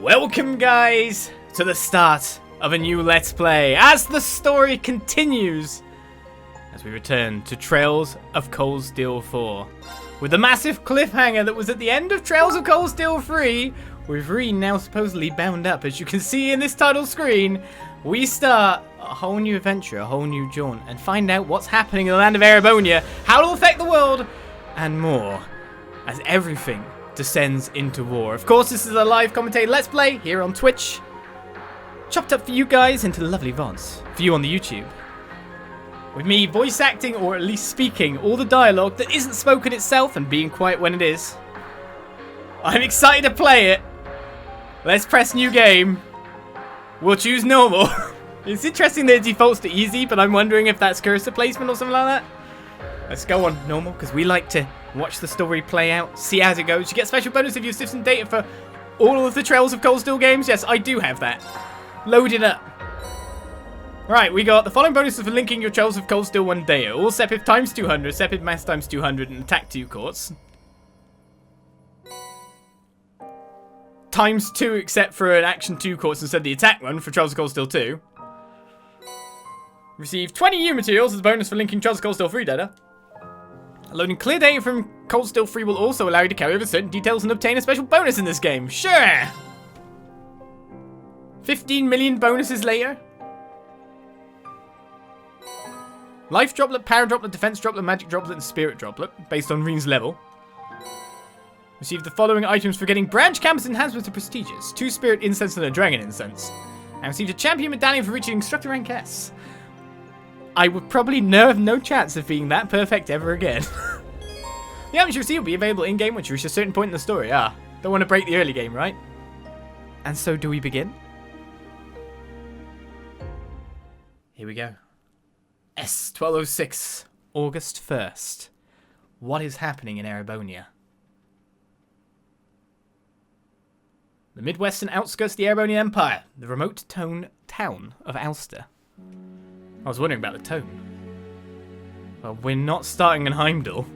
Welcome guys to the start of a new Let's Play as the story continues as we return to Trails of Cold Steel 4. With the massive cliffhanger that was at the end of Trails of Cold Steel 3, with Reen now supposedly bound up. As you can see in this title screen, we start a whole new adventure, a whole new jaunt, and find out what's happening in the land of Erebonia, how it'll affect the world, and more, as everything descends into war. Of course, this is a live commentated Let's Play here on Twitch, chopped up for you guys into lovely VODs for you on the YouTube. With me voice acting, or at least speaking, all the dialogue that isn't spoken itself and being quiet when it is. I'm excited to play it. Let's press new game. We'll choose normal. It's interesting that it defaults to easy, but I'm wondering if that's cursor placement or something like that. Let's go on normal, because we like to watch the story play out, see as it goes. You get special bonus if you sift some data for all of the Trails of Cold Steel games. Yes, I do have that. Load it up. Right, we got the following bonuses for linking your Trails of Cold Steel 1 data. All Sepith times 200, Sepith mass times 200, and attack 2 courts. Times 2 except for an action 2 courts instead of the attack one for Trails of Cold Steel 2. Receive 20 U materials as a bonus for linking Trails of Cold Steel 3 data. Loading clear data from Cold Steel 3 will also allow you to carry over certain details and obtain a special bonus in this game. Sure! 15 million bonuses later. Life droplet, power droplet, defense droplet, magic droplet, and spirit droplet, based on Reen's level. Receive the following items for getting branch campus enhancements to prestigious. 2 spirit incense and a dragon incense. And received a champion medallion for reaching instructor rank S. I would probably have no chance of being that perfect ever again. The items you receive will be available in-game once you reach a certain point in the story. Don't want to break the early game, right? And so do we begin? Here we go. S1206, August 1st. What is happening in Erebonia? The midwestern outskirts of the Erebonian Empire, the remote town of Ulster. I was wondering about the tone. Well, we're not starting in Heimdall.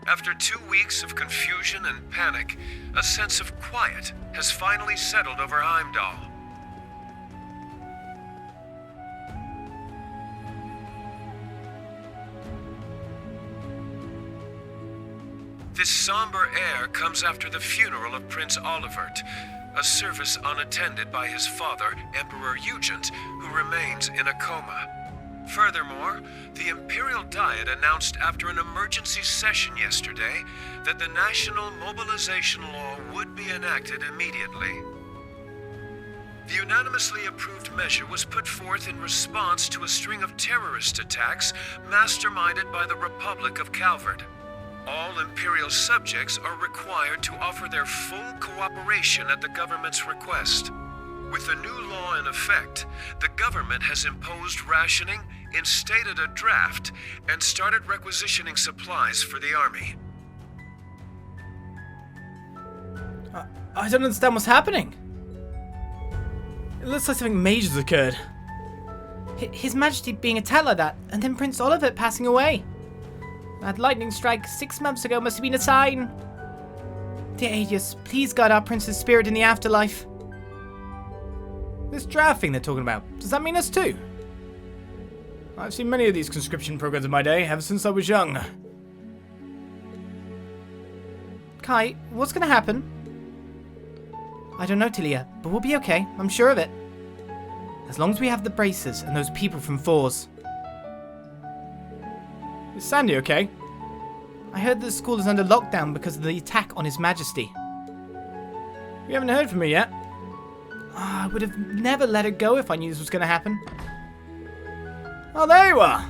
After 2 weeks of confusion and panic, a sense of quiet has finally settled over Heimdall. This somber air comes after the funeral of Prince Olivert, a service unattended by his father, Emperor Eugent, who remains in a coma. Furthermore, the Imperial Diet announced after an emergency session yesterday that the National Mobilization Law would be enacted immediately. The unanimously approved measure was put forth in response to a string of terrorist attacks masterminded by the Republic of Calvard. All Imperial subjects are required to offer their full cooperation at the government's request. With the new law in effect, the government has imposed rationing, instated a draft, and started requisitioning supplies for the army. I don't understand what's happening. It looks like something major's occurred. His Majesty being attacked like that, and then Prince Olivert passing away. That lightning strike 6 months ago must have been a sign. Dear Aegis, please guide our prince's spirit in the afterlife. This draft thing they're talking about, does that mean us too? I've seen many of these conscription programs in my day, ever since I was young. Kai, what's gonna happen? I don't know, Tilia, but we'll be okay, I'm sure of it. As long as we have the bracers and those people from Fours. Is Sandy okay? I heard that the school is under lockdown because of the attack on His Majesty. We haven't heard from her yet. I would have never let her go if I knew this was going to happen. Oh, there you are.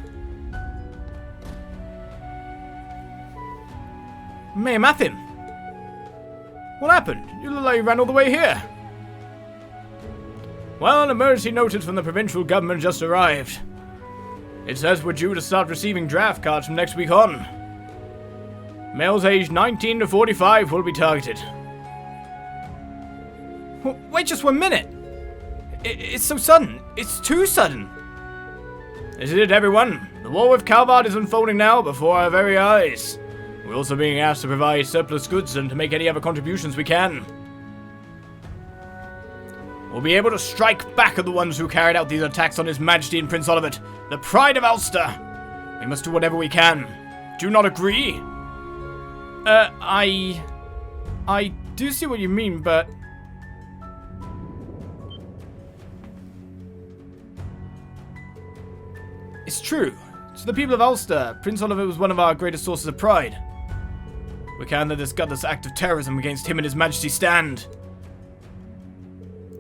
Mayor Mathin. What happened? You look like you ran all the way here. Well, an emergency notice from the provincial government just arrived. It says we're due to start receiving draft cards from next week on. Males aged 19 to 45 will be targeted. Wait just 1 minute! It's so sudden. It's too sudden. This is it, everyone. The war with Calvard is unfolding now before our very eyes. We're also being asked to provide surplus goods and to make any other contributions we can. We'll be able to strike back at the ones who carried out these attacks on His Majesty and Prince Oliver, the pride of Ulster. We must do whatever we can. Do you not agree? I do see what you mean, but... It's true. To the people of Ulster, Prince Oliver was one of our greatest sources of pride. We can't let this gutless act of terrorism against him and His Majesty stand.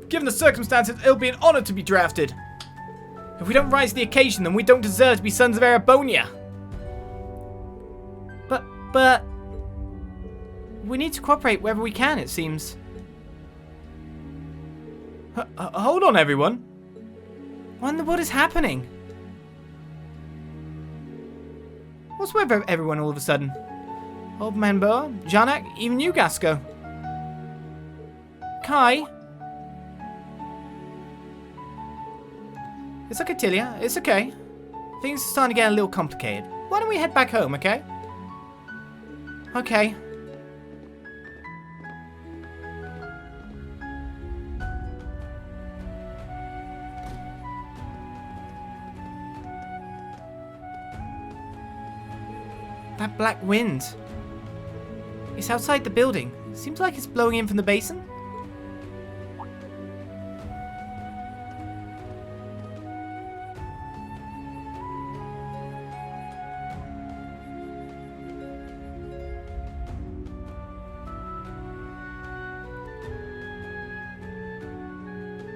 Given the circumstances, it'll be an honor to be drafted. If we don't rise to the occasion, then we don't deserve to be sons of Erebonia. But... we need to cooperate wherever we can, it seems. Hold on, everyone. What in the world is happening? What's with everyone all of a sudden? Old Man Boa, Janak, even you, Gasco. Kai? It's okay, Tilia. It's okay. Things are starting to get a little complicated. Why don't we head back home, okay? Okay. That black wind. It's outside the building. Seems like it's blowing in from the basin.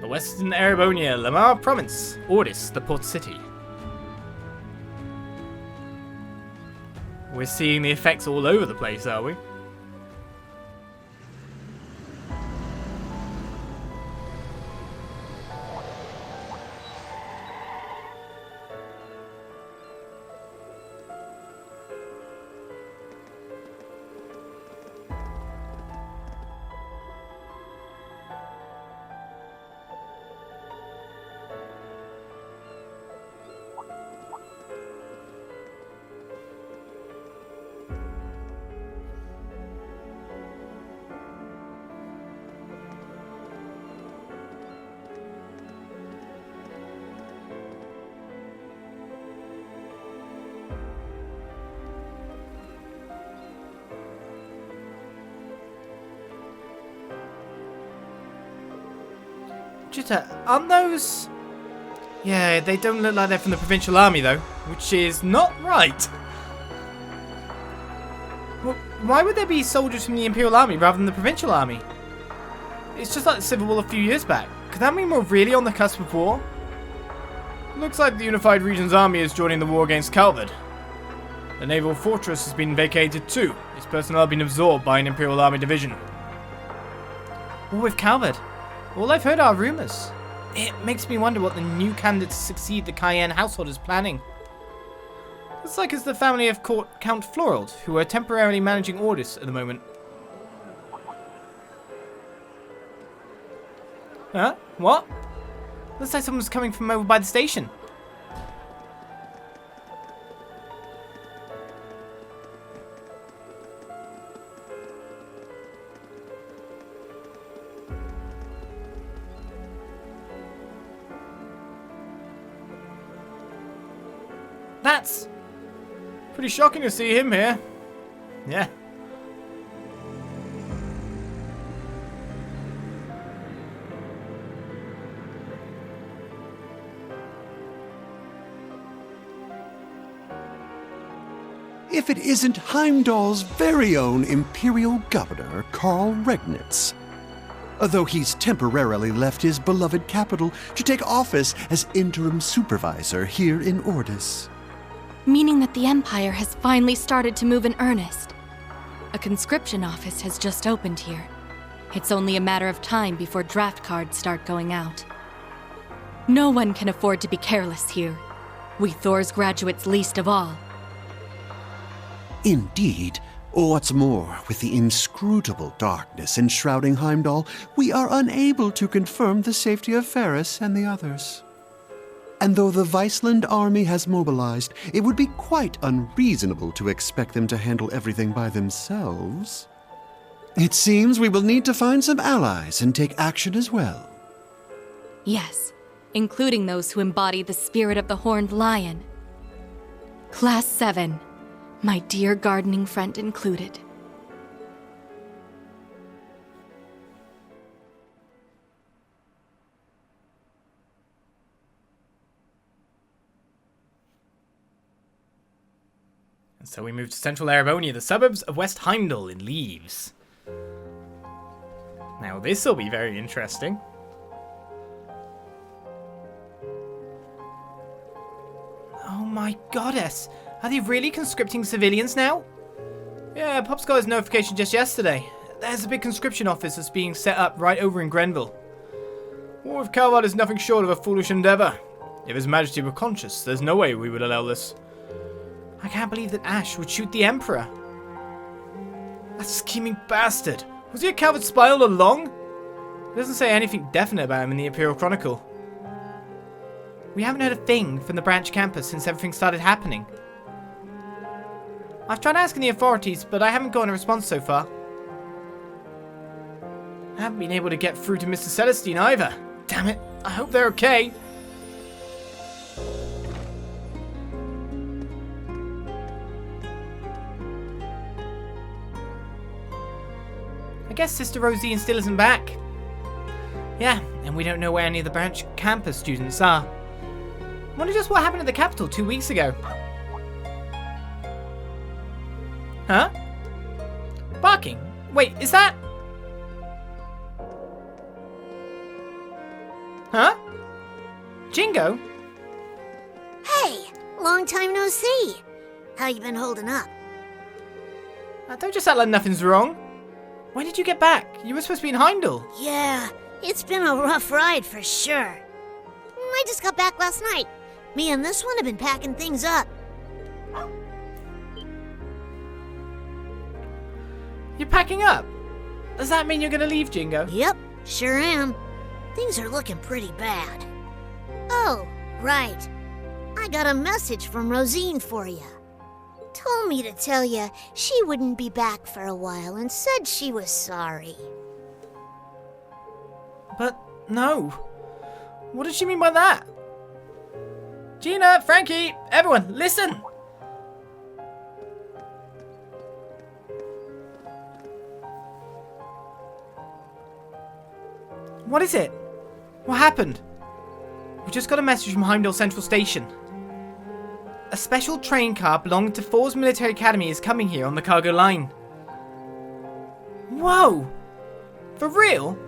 The Western Erebonia, Lamar Province, Orchis, the port city. We're seeing the effects all over the place, are we? Aren't those... Yeah, they don't look like they're from the provincial army, though. Which is not right. Well, why would there be soldiers from the imperial army rather than the provincial army? It's just like the civil war a few years back. Could that mean we're really on the cusp of war? Looks like the Unified Regions Army is joining the war against Calvard. The naval fortress has been vacated too. Its personnel have been absorbed by an imperial army division. War with Calvard? All I've heard are rumours. It makes me wonder what the new candidate to succeed the Cayenne household is planning. Looks like it's the family of Count Florald, who are temporarily managing Orchis at the moment. Huh? What? Looks like someone's coming from over by the station. That's pretty shocking to see him here. Yeah. If it isn't Heimdall's very own Imperial Governor, Karl Regnitz. Though he's temporarily left his beloved capital to take office as interim supervisor here in Orchis. Meaning that the Empire has finally started to move in earnest. A conscription office has just opened here. It's only a matter of time before draft cards start going out. No one can afford to be careless here. We Thor's graduates least of all. Indeed. What's more, with the inscrutable darkness enshrouding Heimdall, we are unable to confirm the safety of Ferris and the others. And though the Viceland army has mobilized, it would be quite unreasonable to expect them to handle everything by themselves. It seems we will need to find some allies and take action as well. Yes, including those who embody the spirit of the Horned Lion. Class 7, my dear gardening friend included. So we move to central Erebonia, the suburbs of West Heimdall in Leaves. Now this will be very interesting. Oh my goddess, are they really conscripting civilians now? Yeah, Pops got his notification just yesterday. There's a big conscription office that's being set up right over in Grenville. War with Calvard is nothing short of a foolish endeavour. If His Majesty were conscious, there's no way we would allow this. I can't believe that Ash would shoot the Emperor. That scheming bastard. Was he a Calvard spy all along? It doesn't say anything definite about him in the Imperial Chronicle. We haven't heard a thing from the branch campus since everything started happening. I've tried asking the authorities, but I haven't gotten a response so far. I haven't been able to get through to Mr. Celestine either. Damn it, I hope they're okay. I guess Sister Rosine still isn't back. Yeah, and we don't know where any of the branch campus students are. I wonder just what happened at the capital 2 weeks ago. Huh? Barking? Wait, is that... Huh? Jingo? Hey, long time no see. How you been holding up? Don't just act like nothing's wrong. When did you get back? You were supposed to be in Heimdall. Yeah, it's been a rough ride for sure. I just got back last night. Me and this one have been packing things up. You're packing up? Does that mean you're gonna leave, Jingo? Yep, sure am. Things are looking pretty bad. Oh, right. I got a message from Rosine for you. Told me to tell you she wouldn't be back for a while and said she was sorry. But, no. What did she mean by that? Gina, Frankie, everyone, listen! What is it? What happened? We just got a message from Heimdall Central Station. A special train car belonging to Thor's military academy is coming here on the cargo line. Whoa! For real?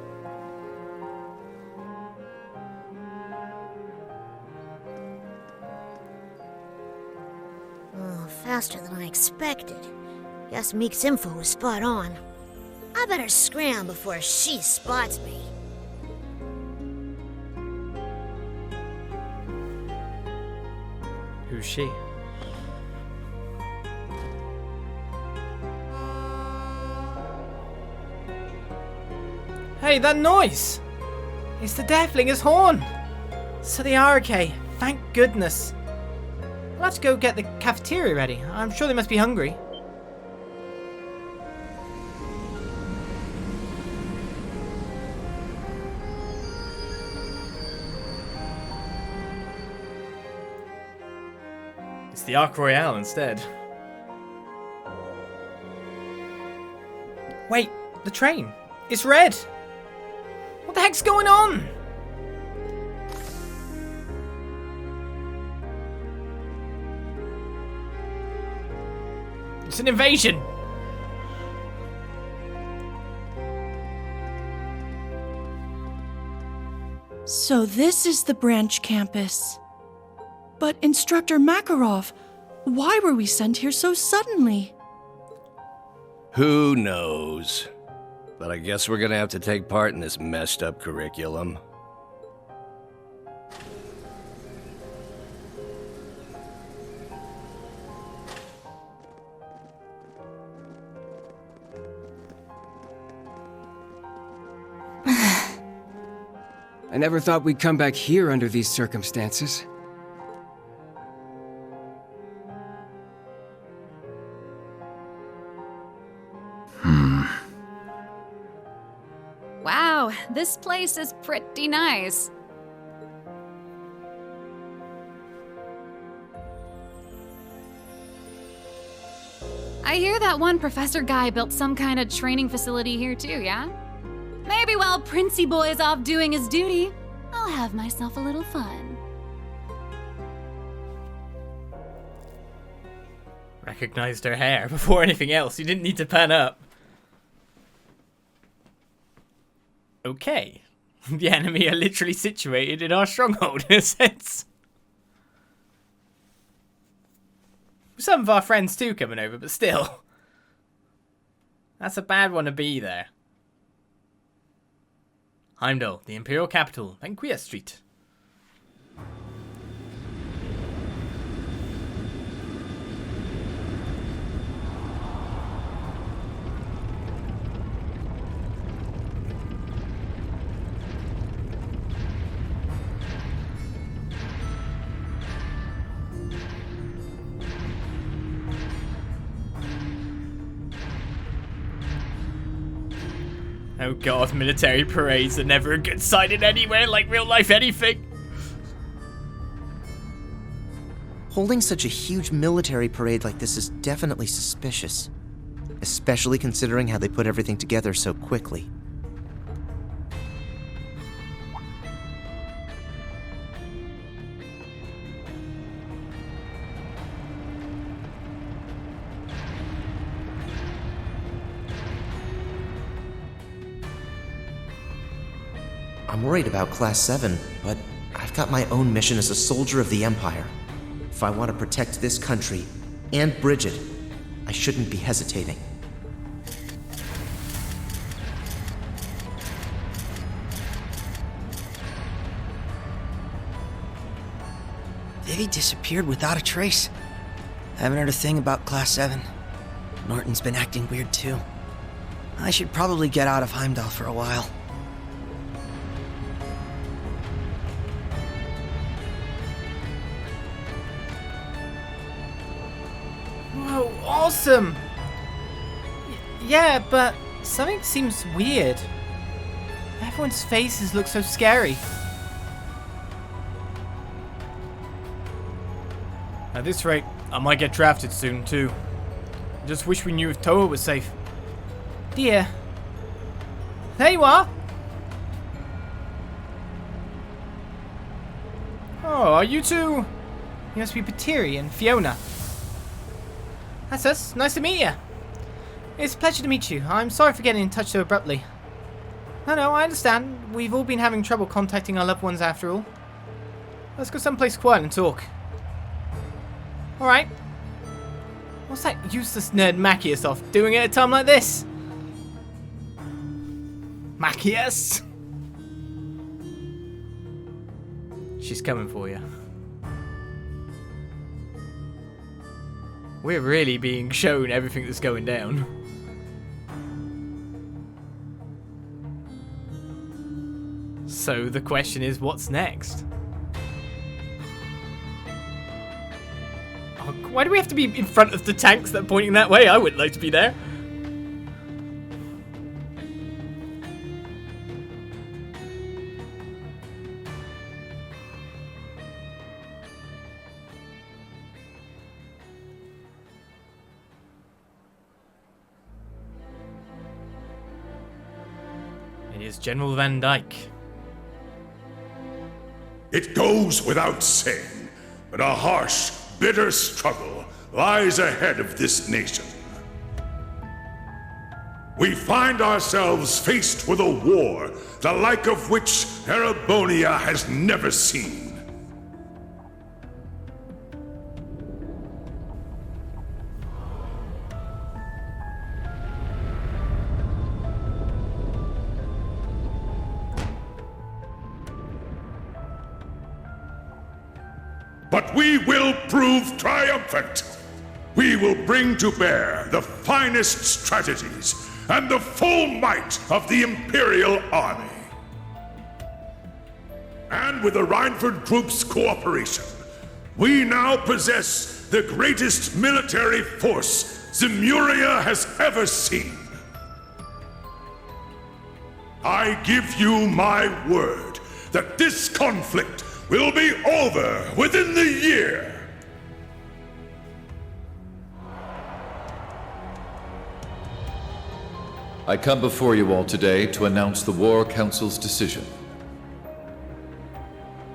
Oh, faster than I expected. Guess Meek's info was spot on. I better scram before she spots me. Who's she? Hey, that noise! It's the Deathlinger's horn! So they are okay, thank goodness. I'll have to go get the cafeteria ready. I'm sure they must be hungry. It's the Arc Royale instead. Wait, the train. It's red. What the heck's going on? It's an invasion. So this is the branch campus. But Instructor Makarov, why were we sent here so suddenly? Who knows? But I guess we're gonna have to take part in this messed up curriculum. I never thought we'd come back here under these circumstances. Wow, this place is pretty nice. I hear that one professor guy built some kind of training facility here too, yeah? Maybe while Princey Boy is off doing his duty, I'll have myself a little fun. Recognized her hair before anything else. You didn't need to pan up. Okay. The enemy are literally situated in our stronghold in a sense. Some of our friends too coming over, but still. That's a bad one to be there. Heimdall, the Imperial capital, Banquia Street. Oh god, military parades are never a good sign in anywhere, like real life anything. Holding such a huge military parade like this is definitely suspicious. Especially considering how they put everything together so quickly. I'm worried about Class 7, but I've got my own mission as a soldier of the Empire. If I want to protect this country, and Bridget, I shouldn't be hesitating. Vivi disappeared without a trace. I haven't heard a thing about Class 7. Norton's been acting weird too. I should probably get out of Heimdall for a while. Whoa, awesome! Yeah, but something seems weird. Everyone's faces look so scary. At this rate, I might get drafted soon too. Just wish we knew if Toa was safe. Dear. There you are! Oh, are you two? You must be Patiri and Fiona. That's us. Nice to meet you. It's a pleasure to meet you. I'm sorry for getting in touch so abruptly. No, I understand. We've all been having trouble contacting our loved ones after all. Let's go someplace quiet and talk. Alright. What's that useless nerd Machias off doing at a time like this? Machias? She's coming for you. We're really being shown everything that's going down. So the question is, what's next? Oh, why do we have to be in front of the tanks that are pointing that way? I wouldn't like to be there. It is General Van Dyke. It goes without saying, but a harsh, bitter struggle lies ahead of this nation. We find ourselves faced with a war, the like of which Erebonia has never seen. But we will prove triumphant. We will bring to bear the finest strategies and the full might of the Imperial Army. And with the Rhineford group's cooperation, we now possess the greatest military force Zemuria has ever seen. I give you my word that this conflict will be over within the year. I come before you all today to announce the War Council's decision.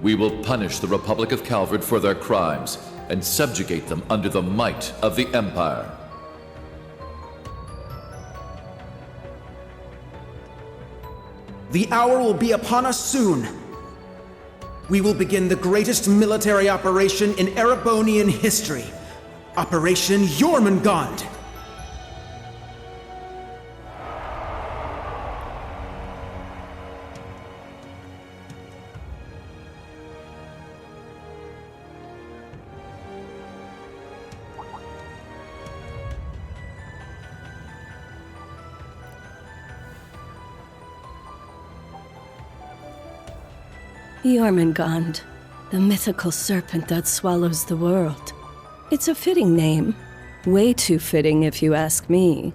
We will punish the Republic of Calvard for their crimes and subjugate them under the might of the Empire. The hour will be upon us soon. We will begin the greatest military operation in Erebonian history. Operation Jormungand. Jormungand, the mythical serpent that swallows the world. It's a fitting name. Way too fitting, if you ask me.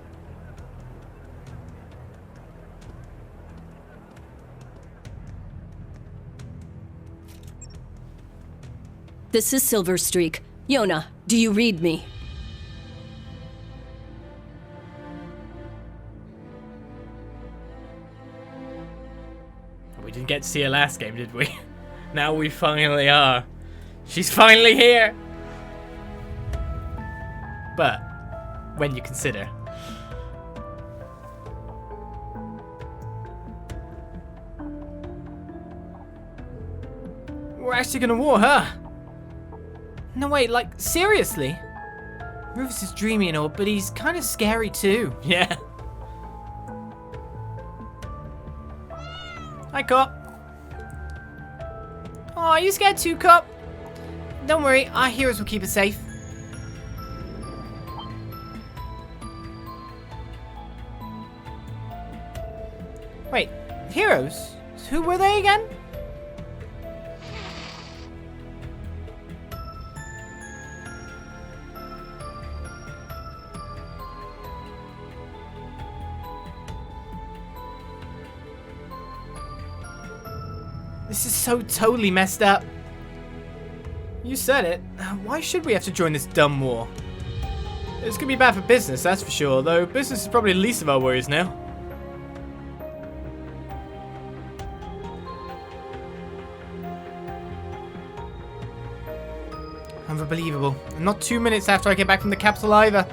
This is Silverstreak. Yona, do you read me? We didn't get to see her last game, did we? Now we finally are. She's finally here! But, when you consider... we're actually gonna war her! No wait, like, seriously? Rufus is dreamy and all, but he's kind of scary too. Yeah. Hi, Cop. Oh, are you scared too, Cop? Don't worry, our heroes will keep us safe. Wait, heroes? Who were they again? This is so totally messed up. You said it. Why should we have to join this dumb war? It's gonna be bad for business, that's for sure, though business is probably the least of our worries now. Unbelievable. Not 2 minutes after I get back from the capital either.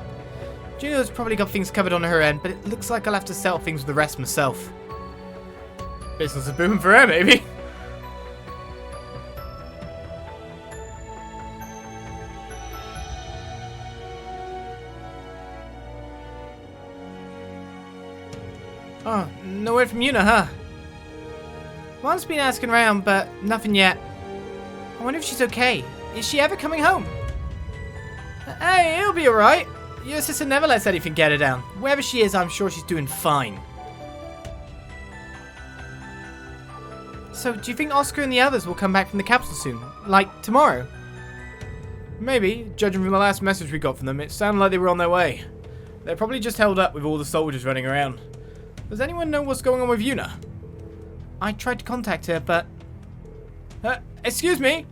Juno's probably got things covered on her end, but it looks like I'll have to settle things with the rest myself. Business is booming for her, maybe. Oh, no word from Yuna, huh? Mom's been asking around, but nothing yet. I wonder if she's okay. Is she ever coming home? Hey, it'll be alright. Your sister never lets anything get her down. Wherever she is, I'm sure she's doing fine. So, do you think Oscar and the others will come back from the capital soon? Like, tomorrow? Maybe. Judging from the last message we got from them, it sounded like they were on their way. They're probably just held up with all the soldiers running around. Does anyone know what's going on with Yuna? I tried to contact her, but... excuse me?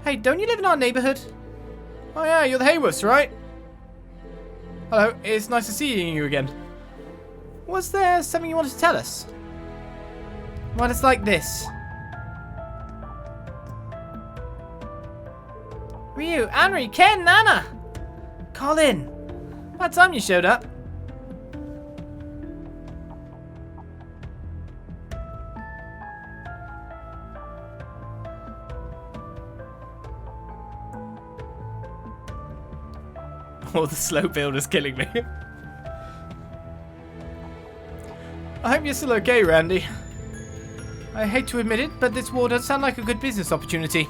Hey, don't you live in our neighborhood? Oh yeah, you're the Hayworths, right? Hello, it's nice to see you again. Was there something you wanted to tell us? Well, it's like this. Ryu, Anri, Ken, Nana! Call in. About time you showed up. Oh, the slow build is killing me. I hope you're still okay, Randy. I hate to admit it, but this war does sound like a good business opportunity.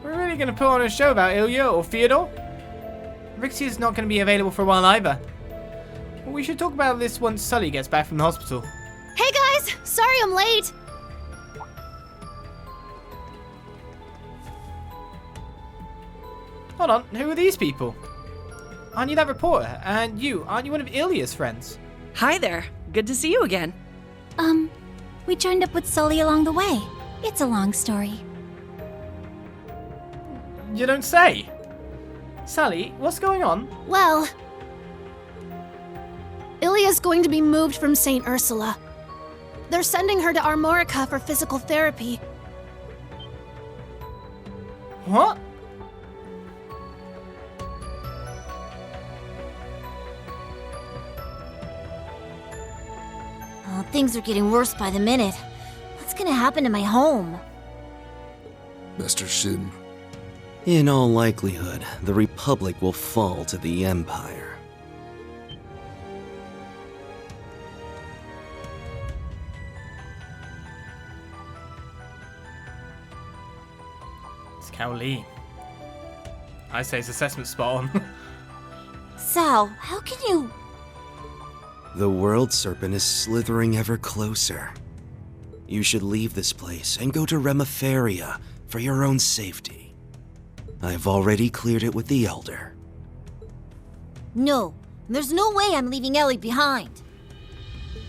We're really going to put on a show about Ilya or Theodore? Rixie is not going to be available for a while either. We should talk about this once Sully gets back from the hospital. Hey guys! Sorry I'm late! Hold on, who are these people? Aren't you that reporter? And you, aren't you one of Ilya's friends? Hi there. Good to see you again. We joined up with Sully along the way. It's a long story. You don't say. Sally, what's going on? Well, Ilya's going to be moved from St. Ursula. They're sending her to Armorica for physical therapy. What? Oh, things are getting worse by the minute. What's gonna happen to my home? Mr. Shin. In all likelihood, the Republic will fall to the Empire. It's Cowley. I say his assessment's spot on. Sal, how can you... The World Serpent is slithering ever closer. You should leave this place and go to Remiferia for your own safety. I've already cleared it with the Elder. No, there's no way I'm leaving Ellie behind.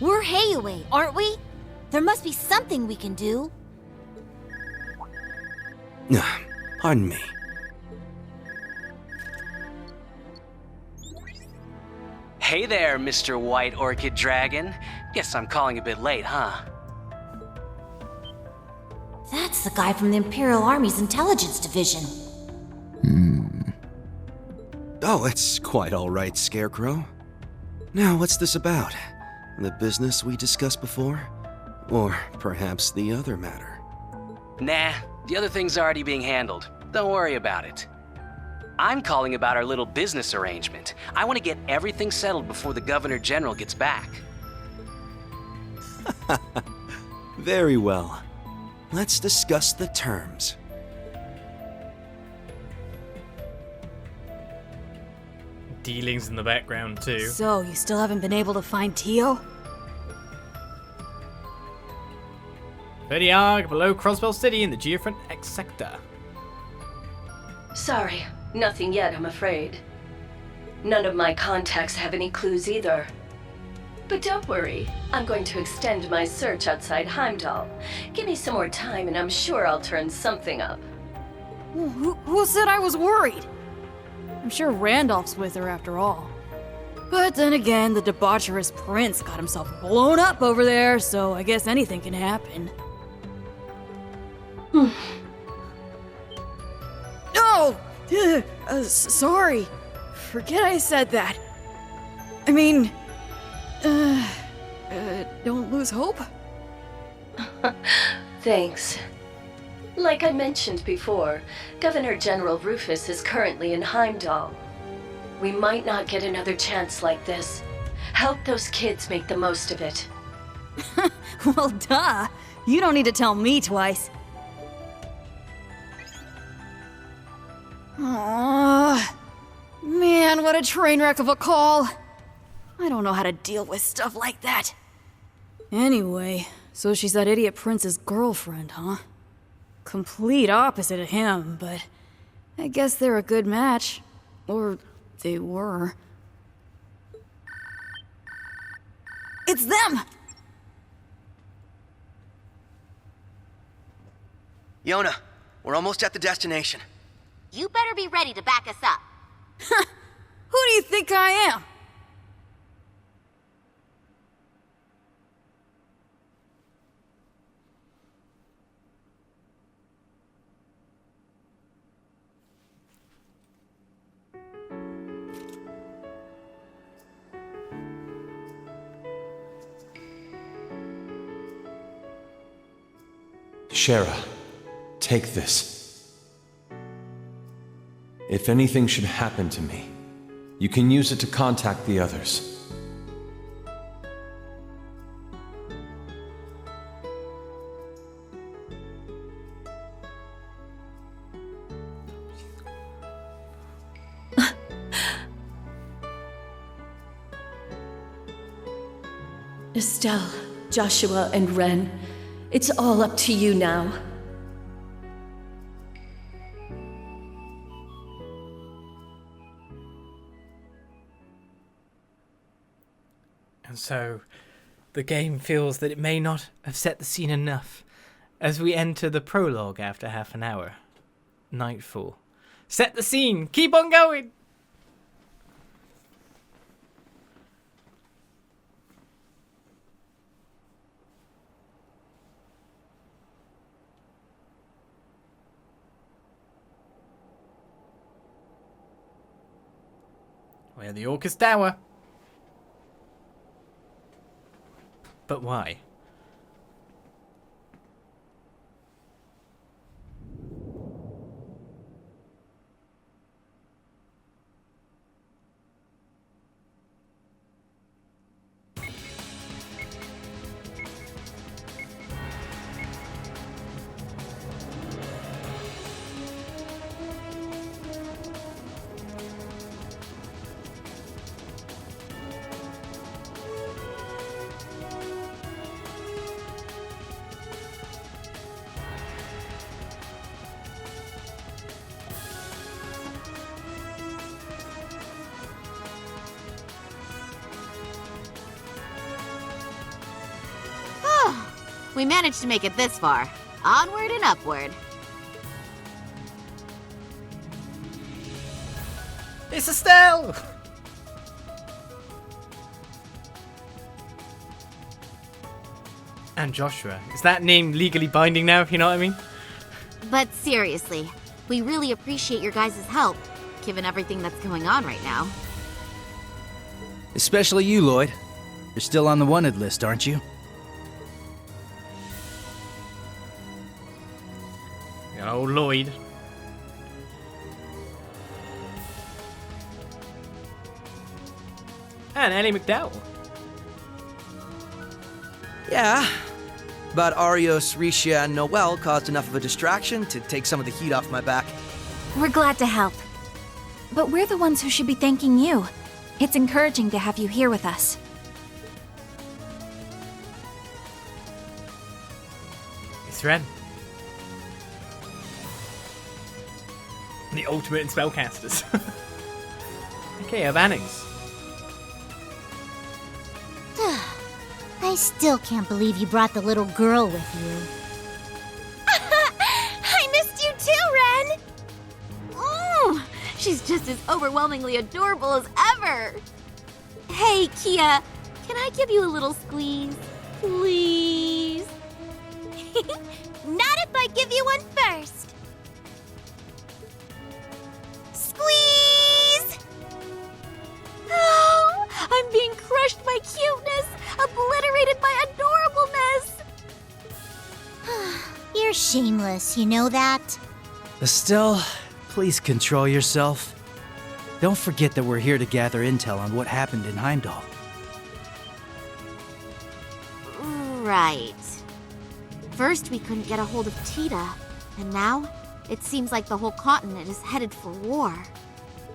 We're Hayaway, aren't we? There must be something we can do. Pardon me. Hey there, Mr. White Orchid Dragon. Guess I'm calling a bit late, huh? That's the guy from the Imperial Army's Intelligence Division. Oh, it's quite all right, Scarecrow. Now, what's this about? The business we discussed before? Or perhaps the other matter? Nah, the other thing's already being handled. Don't worry about it. I'm calling about our little business arrangement. I want to get everything settled before the Governor General gets back. Very well. Let's discuss the terms. Dealings in the background too. So, you still haven't been able to find Tio? Verdiag, below Crossbell City in the Geofront X sector. Sorry, nothing yet, I'm afraid. None of my contacts have any clues either. But don't worry, I'm going to extend my search outside Heimdall. Give me some more time and I'm sure I'll turn something up. Who said I was worried? I'm sure Randolph's with her after all. But then again, the debaucherous prince got himself blown up over there, so I guess anything can happen. No! Sorry. Forget I said that. I mean, don't lose hope? Thanks. Like I mentioned before, Governor General Rufus is currently in Heimdall. We might not get another chance like this. Help those kids make the most of it. Well, duh. You don't need to tell me twice. Aww. Man, what a train wreck of a call. I don't know how to deal with stuff like that. Anyway, so she's that idiot prince's girlfriend, huh? Complete opposite of him, but I guess they're a good match. Or they were. It's them! Yona, we're almost at the destination. You better be ready to back us up. Who do you think I am? Shara, take this. If anything should happen to me, you can use it to contact the others. Estelle, Joshua, and Ren, it's all up to you now. And so, the game feels that it may not have set the scene enough as we enter the prologue after half an hour. Nightfall. Set the scene! Keep on going! We're at the Orchis Tower. But why? We managed to make it this far. Onward and upward. It's Estelle! And Joshua. Is that name legally binding now, if you know what I mean? But seriously, we really appreciate your guys' help, given everything that's going on right now. Especially you, Lloyd. You're still on the wanted list, aren't you? Oh, Lloyd. And Ellie McDowell. Yeah, but Arios, Risha, and Noel caused enough of a distraction to take some of the heat off my back. We're glad to help. But we're the ones who should be thanking you. It's encouraging to have you here with us. It's Ren. The ultimate in spellcasters. Okay, Abanix. I still can't believe you brought the little girl with you. I missed you too, Ren! She's just as overwhelmingly adorable as ever! Hey, Kia, can I give you a little squeeze? Please? Not if I give you one first! Squeeze! Oh, I'm being crushed by cuteness, obliterated by adorableness! You're shameless, you know that? Estelle, please control yourself. Don't forget that we're here to gather intel on what happened in Heimdall. Right. First, we couldn't get a hold of Tita, and now it seems like the whole continent is headed for war.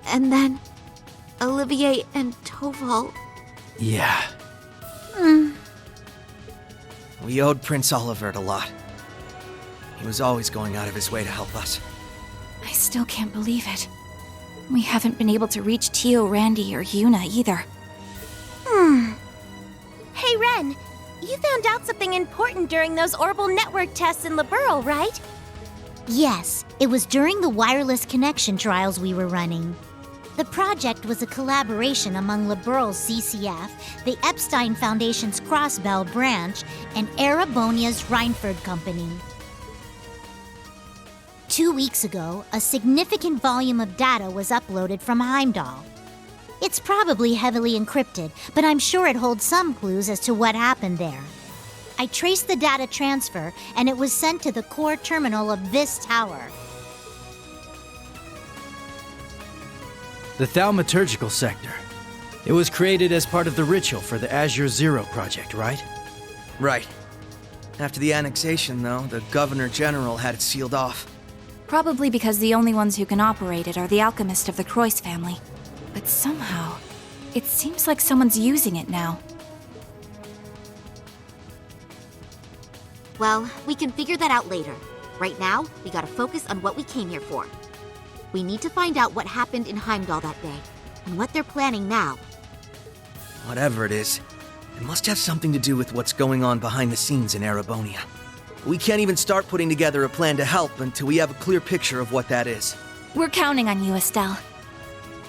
And then, Olivier and Toval. Yeah. We owed Prince Olivert a lot. He was always going out of his way to help us. I still can't believe it. We haven't been able to reach Tio, Randy, or Yuna either. Hey, Ren, you found out something important during those orbital network tests in Liberl, right? Yes, it was during the wireless connection trials we were running. The project was a collaboration among Liberl's CCF, the Epstein Foundation's Crossbell branch, and Erebonia's Reinford Company. 2 weeks ago, a significant volume of data was uploaded from Heimdall. It's probably heavily encrypted, but I'm sure it holds some clues as to what happened there. I traced the data transfer, and it was sent to the core terminal of this tower. The Thaumaturgical Sector. It was created as part of the ritual for the Azure Zero project, right? Right. After the annexation, though, the Governor General had it sealed off. Probably because the only ones who can operate it are the alchemists of the Croix family. But somehow, it seems like someone's using it now. Well, we can figure that out later. Right now, we gotta focus on what we came here for. We need to find out what happened in Heimdall that day, and what they're planning now. Whatever it is, it must have something to do with what's going on behind the scenes in Erebonia. We can't even start putting together a plan to help until we have a clear picture of what that is. We're counting on you, Estelle.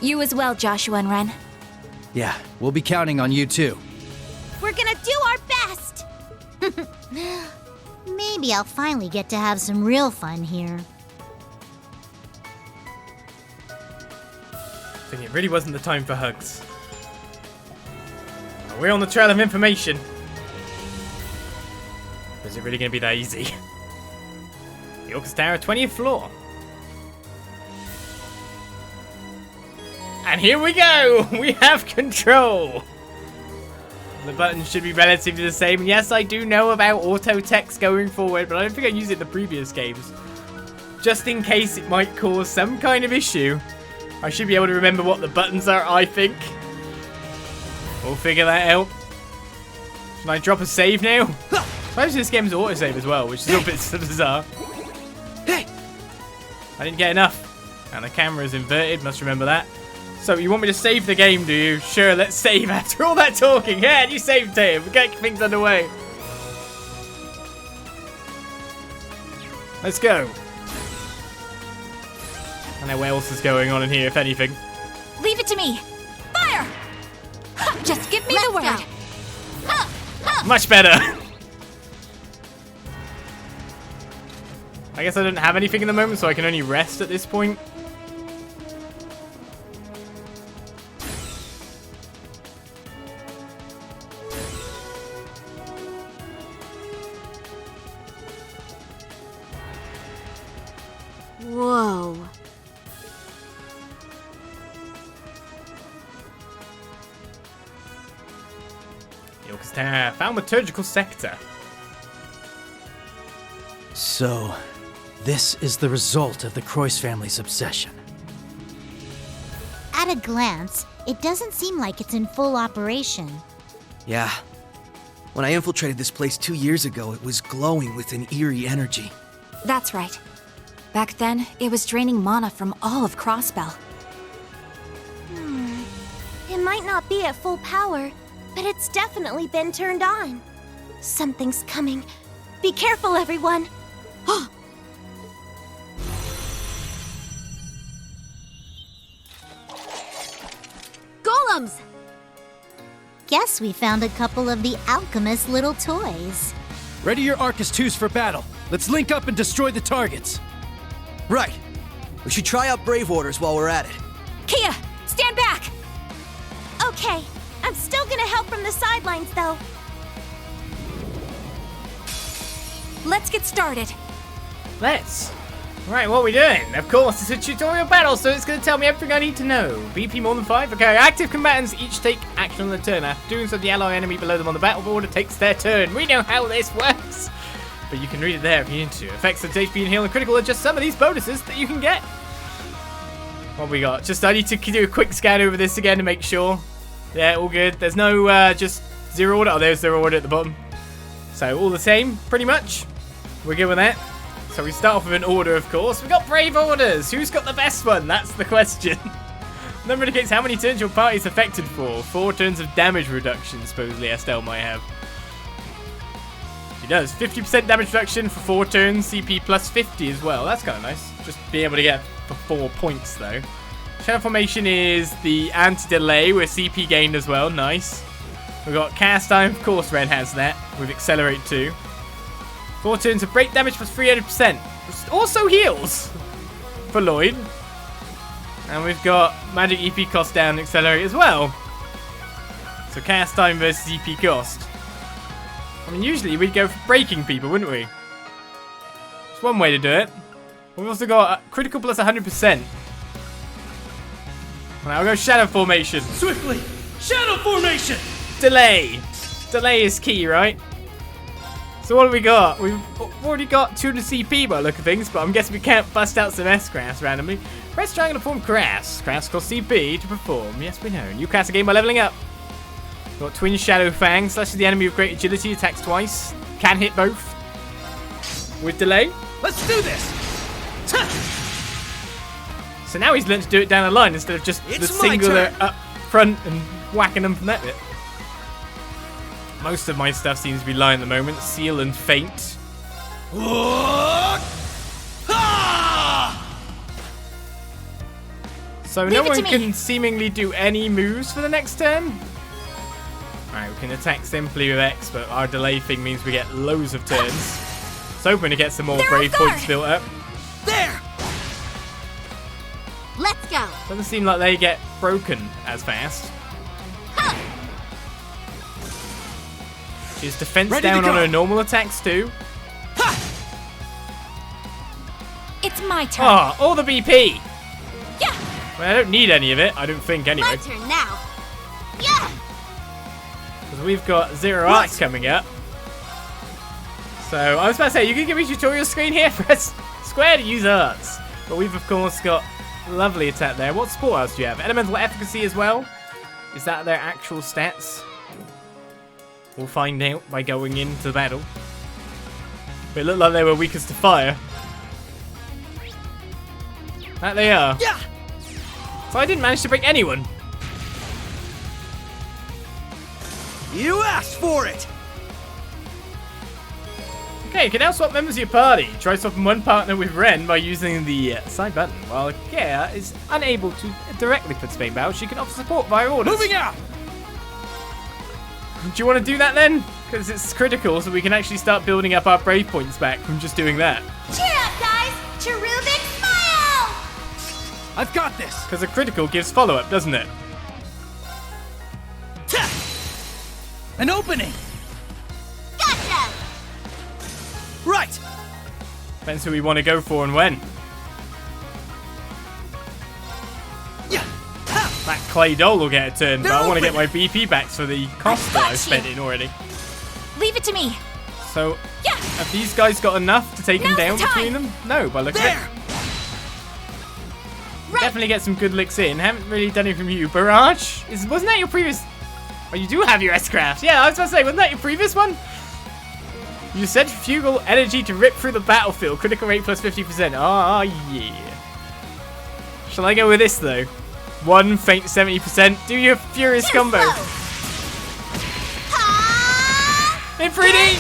You as well, Joshua and Ren. Yeah, we'll be counting on you too. We're gonna do our best! Maybe I'll finally get to have some real fun here. I think it really wasn't the time for hugs. We're on the trail of information. Is it really going to be that easy? The Orchis Tower, 20th floor. And here we go! We have control! The buttons should be relatively the same. Yes, I do know about auto text going forward, but I don't think I used it in the previous games. Just in case it might cause some kind of issue, I should be able to remember what the buttons are, I think. We'll figure that out. Should I drop a save now? I suppose this game's autosave as well, which is a little bit bizarre. I didn't get enough. And the camera's inverted, must remember that. So you want me to save the game, do you? Sure, let's save after all that talking. Yeah, you saved him. We're getting things underway. Let's go. I don't know what else is going on in here, if anything. Leave it to me. Fire! Just give me the word. Much better. I guess I don't have anything in the moment, so I can only rest at this point. Whoa. The Orchis Tower, thaumaturgical sector. So, this is the result of the Croix family's obsession. At a glance, it doesn't seem like it's in full operation. Yeah. When I infiltrated this place 2 years ago, it was glowing with an eerie energy. That's right. Back then, it was draining mana from all of Crossbell. It might not be at full power, but it's definitely been turned on. Something's coming. Be careful, everyone. Golems! Guess we found a couple of the alchemist's little toys. Ready your Arcus 2s for battle. Let's link up and destroy the targets. Right. We should try out Brave Orders while we're at it. Kia, stand back! Okay, I'm still gonna help from the sidelines, though. Let's get started. Let's. Right, what are we doing? Of course, it's a tutorial battle, so it's going to tell me everything I need to know. BP more than 5? Okay, active combatants each take action on their turn. After doing so, the ally enemy below them on the battlefield takes their turn. We know how this works. But you can read it there if you need to. Effects such HP and heal and critical are just some of these bonuses that you can get. What we got? Just I need to do a quick scan over this again to make sure. Yeah, all good. There's no just zero order. Oh, there's zero order at the bottom. So all the same, pretty much. We're good with that. So we start off with an order, of course. We've got Brave Orders. Who's got the best one? That's the question. Number indicates how many turns your party is affected for. 4 turns of damage reduction, supposedly Estelle might have. She does. 50% damage reduction for 4 turns. CP plus 50 as well. That's kind of nice. Just being able to get for 4 points, though. Shadow Formation is the anti-delay with CP gained as well. Nice. We've got Cast Time. Of course, Ren has that. With Accelerate too. 4 turns of break damage plus 300%. Also heals for Lloyd. And we've got magic EP cost down and accelerate as well. So cast time versus EP cost. I mean, usually we'd go for breaking people, wouldn't we? It's one way to do it. We've also got critical plus 100%. I'll go Shadow Formation. Swiftly! Shadow Formation! Delay. Delay is key, right? So what have we got? We've already got 200 CP by the look of things, but I'm guessing we can't bust out some S-Crafts randomly. Press triangle to form crafts. Crafts cost CP to perform. Yes, we know. New class again by leveling up. We've got Twin Shadow Fang. Slashes the enemy with great agility. Attacks twice. Can hit both. with delay. Let's do this! So now he's learned to do it down the line instead of just the singular up front and whacking them from that bit. Most of my stuff seems to be lying at the moment. Seal and faint. So no one can seemingly do any moves for the next turn. Alright, we can attack simply with X, but our delay thing means we get loads of turns. It's hoping to get some more brave points built up. There! Let's go! Doesn't seem like they get broken as fast. She's defense down on her normal attacks too. It's my turn. Oh, all the BP! Yeah! Well, I don't need any of it, I don't think anyway. My turn now. Yeah! Because we've got Zero Arts coming up. So, I was about to say, you can give me a tutorial screen here. Press square to use arts. But we've, of course, got lovely attack there. What sport arts do you have? Elemental efficacy as well? Is that their actual stats? We'll find out by going into the battle. But it looked like they were weakest to fire. That they are. Yeah! So I didn't manage to break anyone. You asked for it! Okay, you can now swap members of your party. Try swapping one partner with Ren by using the side button. While Gea is unable to directly participate in battle, she can offer support via orders. Moving out! Do you want to do that then? Because it's critical, so we can actually start building up our brave points back from just doing that. Cheer up, guys! Cherubic smile! I've got this! Because a critical gives follow-up, doesn't it? An opening! Gotcha! Right! Depends who we want to go for and when. That clay doll will get a turn, but I want to get my BP back for the cost that I've spent in already. Leave it to me. So, have these guys got enough to take him down between them? No, by looking at it. Definitely get some good licks in. Haven't really done it from you. Barrage? Wasn't that your previous... Oh, you do have your S-Craft. Yeah, I was about to say, wasn't that your previous one? You centrifugal energy to rip through the battlefield. Critical rate plus 50%. Oh, yeah. Shall I go with this, though? One faint 70%. Do your furious combo. In 3D.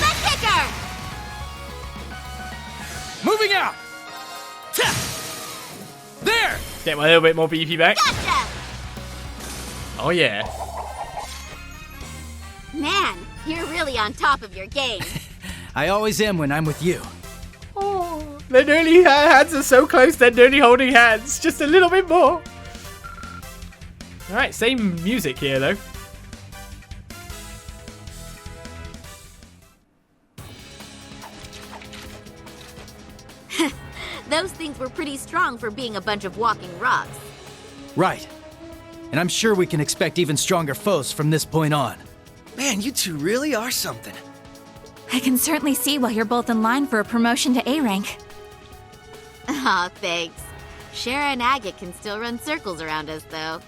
Moving out. There. Get my little bit more BP back. Gotcha. Oh yeah. Man, you're really on top of your game. I always am when I'm with you. Oh, their nearly hands are so close. They're nearly holding hands. Just a little bit more. All right, same music here though. Those things were pretty strong for being a bunch of walking rocks. Right. And I'm sure we can expect even stronger foes from this point on. Man, you two really are something. I can certainly see why you're both in line for a promotion to A rank. Aw, thanks. Shara and Agate can still run circles around us, though.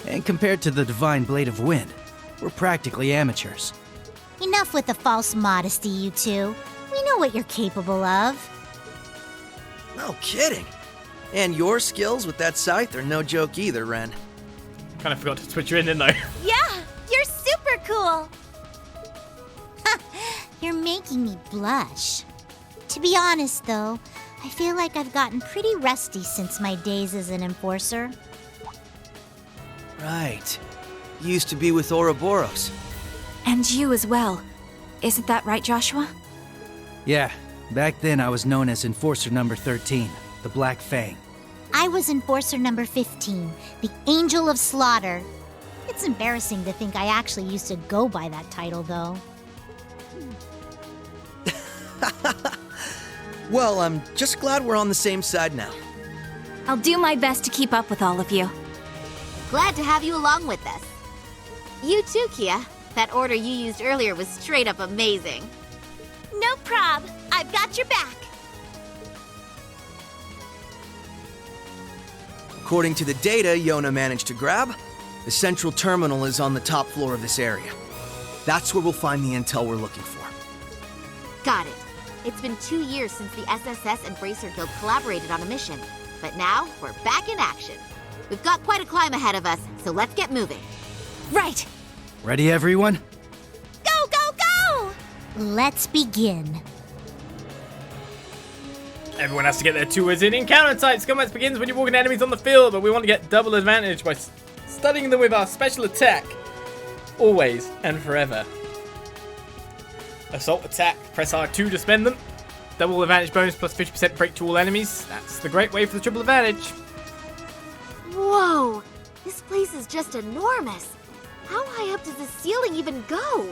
And compared to the Divine Blade of Wind, we're practically amateurs. Enough with the false modesty, you two. We know what you're capable of. No kidding. And your skills with that scythe are no joke either, Ren. Kind of forgot to switch you in, didn't I? Yeah, you're super cool. You're making me blush. To be honest, though, I feel like I've gotten pretty rusty since my days as an enforcer. Right. You used to be with Ouroboros. And you as well. Isn't that right, Joshua? Yeah, back then I was known as Enforcer number 13, the Black Fang. I was Enforcer number 15, the Angel of Slaughter. It's embarrassing to think I actually used to go by that title, though. Well, I'm just glad we're on the same side now. I'll do my best to keep up with all of you. Glad to have you along with us. You too, Kia. That order you used earlier was straight up amazing. No prob. I've got your back. According to the data Yona managed to grab, the central terminal is on the top floor of this area. That's where we'll find the intel we're looking for. Got it. It's been 2 years since the SSS and Bracer Guild collaborated on a mission. But now, we're back in action. We've got quite a climb ahead of us, so let's get moving. Right. Ready, everyone? Go, go, go! Let's begin. Everyone has to get their tours in. Encounter types. Combat begins when you're walking enemies on the field, but we want to get double advantage by studying them with our special attack. Always and forever. Assault attack. Press R2 to spend them. Double advantage bonus plus 50% break to all enemies. That's the great way for the triple advantage. Whoa! This place is just enormous. How high up does the ceiling even go?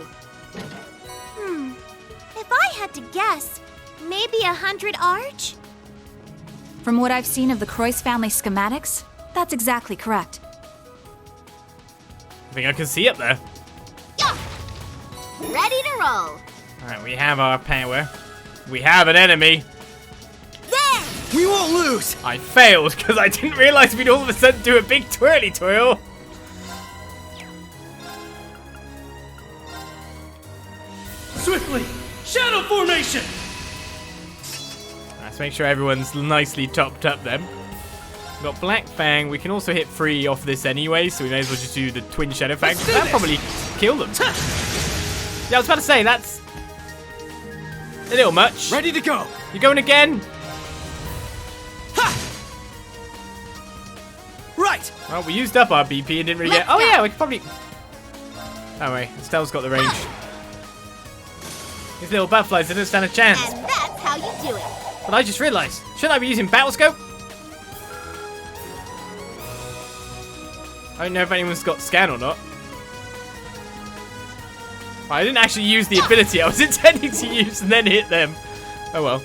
If I had to guess, maybe 100 arch? From what I've seen of the Croix family schematics, that's exactly correct. I think I can see up there. Yeah! Ready to roll. Alright, we have our power. We have an enemy. There! We won't lose! I failed because I didn't realize we'd all of a sudden do a big twirly twirl. Swiftly! Shadow formation! Let's make sure everyone's nicely topped up then. We've got Black Fang. We can also hit 3 off this anyway, so we may as well just do the Twin Shadow Fangs. That'll probably kill them. Yeah, I was about to say, that's a little much. Ready to go! You going again? Ha! Right! Well, we used up our BP and didn't really get... Oh yeah, we could probably... Oh wait, Estelle's got the range. These little butterflies didn't stand a chance. And that's how you do it. But I just realised, shouldn't I be using Battle Scope? I don't know if anyone's got scan or not. I didn't actually use the ability I was intending to use and then hit them. Oh well.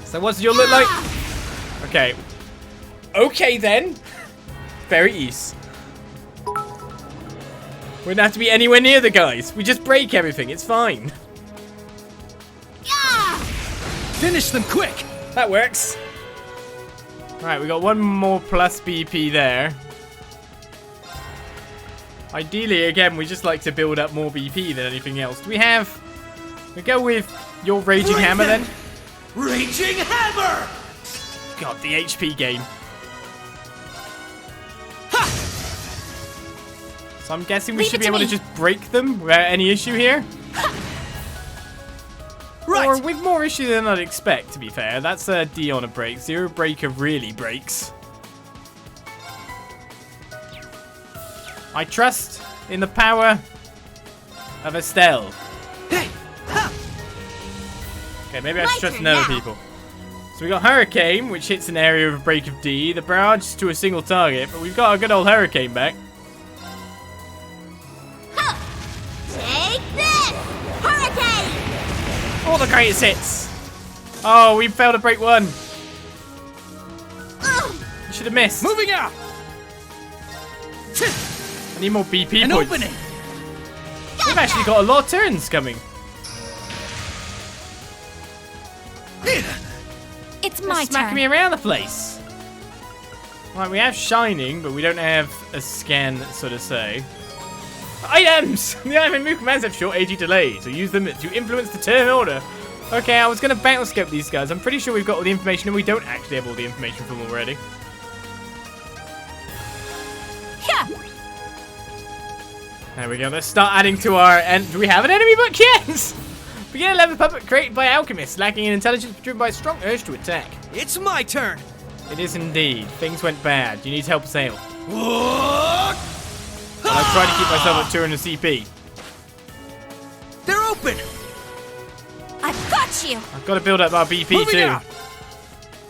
So what does your look like? Okay. Okay then. Very easy. We don't have to be anywhere near the guys. We just break everything. It's fine. Finish them quick! That works. Alright, we got one more plus BP there. Ideally, again, we just like to build up more BP than anything else. Do we have... We go with your Raging Hammer then? Raging Hammer! God, the HP gain. Ha! So I'm guessing we should be able to just break them without any issue here. Right. Or with more issue than I'd expect, to be fair. That's a D on a break. Zero Breaker really breaks. I trust in the power of Estelle. Hey! Ha! Okay, maybe I should trust in other people. So we got Hurricane, which hits an area of a break of D. The barrage to a single target, but we've got our good old Hurricane back. Take this! Hurricane! All the greatest hits! Oh, we failed to break one. You should have missed. Moving out! I need more BP An points. opening! We've actually got a lot of turns coming. It's my smacking turn. me around the place. Right, we have Shining, but we don't have a scan, so to say. Items! The item move commands have short AG delay, so use them to influence the turn order. Okay, I was going to battle scope these guys. I'm pretty sure we've got all the information, and we don't actually have all the information from them already. Yeah. There we go. Let's start adding to our... Do we have an enemy book yet? Begin a level puppet created by alchemists, lacking in intelligence but driven by a strong urge to attack. It's my turn! It is indeed. Things went bad. You need to help us out. What? I'll try to keep myself at 200 CP. They're open! I've got you! I've got to build up our BP Moving too. out.